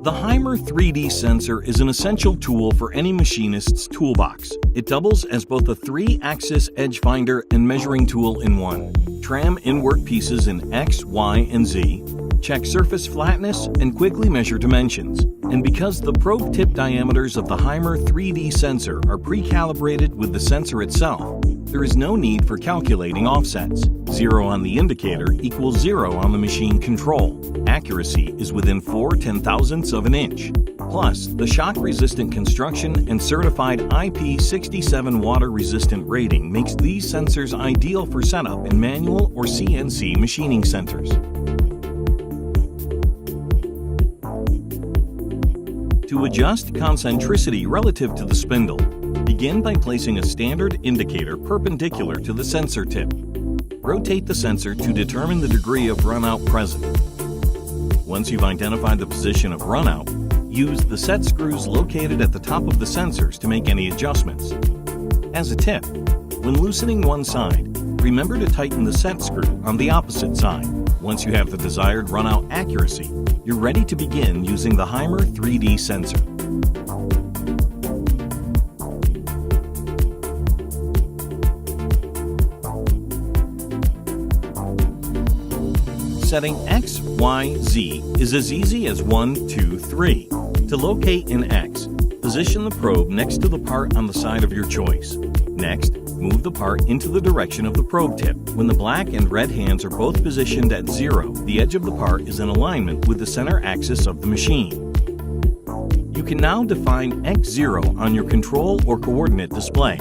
The Haimer 3D sensor is an essential tool for any machinist's toolbox. It doubles as both a 3-axis edge finder and measuring tool in one. Tram in workpieces in X, Y, and Z. Check surface flatness and quickly measure dimensions. And because the probe tip diameters of the Haimer 3D sensor are pre-calibrated with the sensor itself, there is no need for calculating offsets. 0 on the indicator equals 0 on the machine control. Accuracy is within 4/10,000ths of an inch. Plus, the shock-resistant construction and certified IP67 water-resistant rating makes these sensors ideal for setup in manual or CNC machining centers. To adjust concentricity relative to the spindle, begin by placing a standard indicator perpendicular to the sensor tip. Rotate the sensor to determine the degree of runout present. Once you've identified the position of runout, use the set screws located at the top of the sensors to make any adjustments. As a tip, when loosening one side, remember to tighten the set screw on the opposite side. Once you have the desired runout accuracy, you're ready to begin using the Haimer 3D sensor. Setting X, Y, Z is as easy as 1, 2, 3. To locate in X, position the probe next to the part on the side of your choice. Next, move the part into the direction of the probe tip. When the black and red hands are both positioned at 0, the edge of the part is in alignment with the center axis of the machine. You can now define X0 on your control or coordinate display.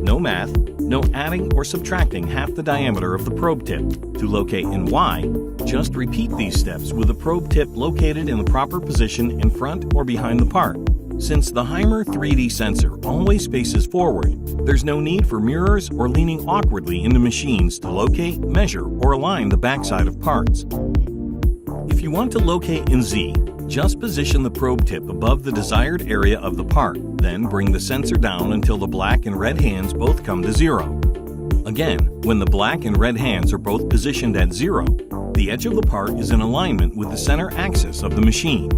No math, no adding or subtracting half the diameter of the probe tip. To locate in Y, just repeat these steps with the probe tip located in the proper position in front or behind the part. Since the Haimer 3D sensor always faces forward, there's no need for mirrors or leaning awkwardly into machines to locate, measure, or align the backside of parts. If you want to locate in Z, just position the probe tip above the desired area of the part, then bring the sensor down until the black and red hands both come to 0. Again, when the black and red hands are both positioned at 0, the edge of the part is in alignment with the center axis of the machine.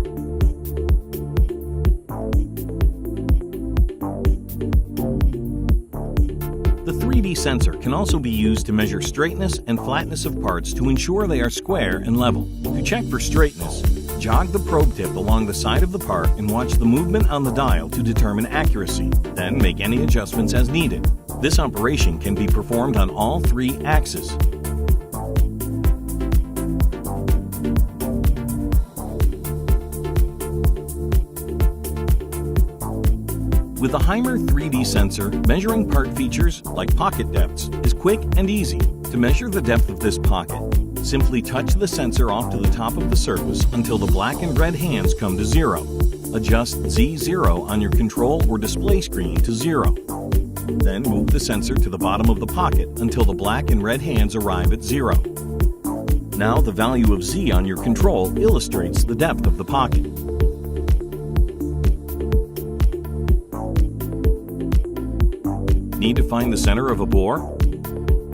The 3D sensor can also be used to measure straightness and flatness of parts to ensure they are square and level. To check for straightness, jog the probe tip along the side of the part and watch the movement on the dial to determine accuracy. Then make any adjustments as needed. This operation can be performed on all 3 axes. With the Haimer 3D sensor, measuring part features, like pocket depths, is quick and easy. To measure the depth of this pocket, simply touch the sensor off to the top of the surface until the black and red hands come to 0. Adjust Z0 on your control or display screen to 0. Then move the sensor to the bottom of the pocket until the black and red hands arrive at 0. Now the value of Z on your control illustrates the depth of the pocket. Need to find the center of a bore?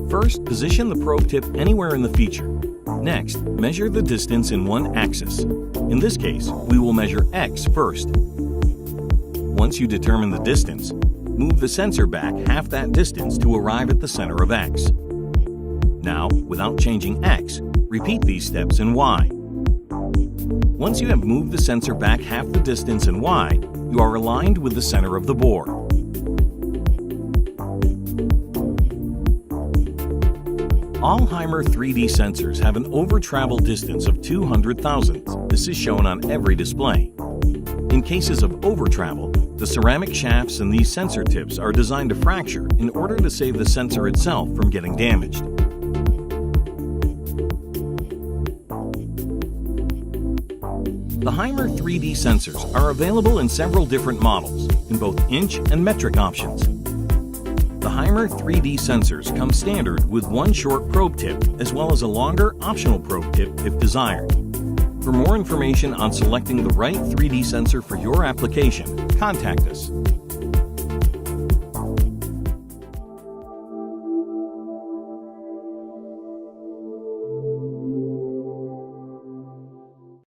First, position the probe tip anywhere in the feature. Next, measure the distance in one axis. In this case, we will measure X first. Once you determine the distance, move the sensor back half that distance to arrive at the center of X. Now, without changing X, repeat these steps in Y. Once you have moved the sensor back half the distance in Y, you are aligned with the center of the bore. All Haimer 3D sensors have an over-travel distance of 200 thousandths. This is shown on every display. In cases of over-travel, the ceramic shafts in these sensor tips are designed to fracture in order to save the sensor itself from getting damaged. The Haimer 3D sensors are available in several different models, in both inch and metric options. The Haimer 3D sensors come standard with one short probe tip as well as a longer optional probe tip if desired. For more information on selecting the right 3D sensor for your application, contact us.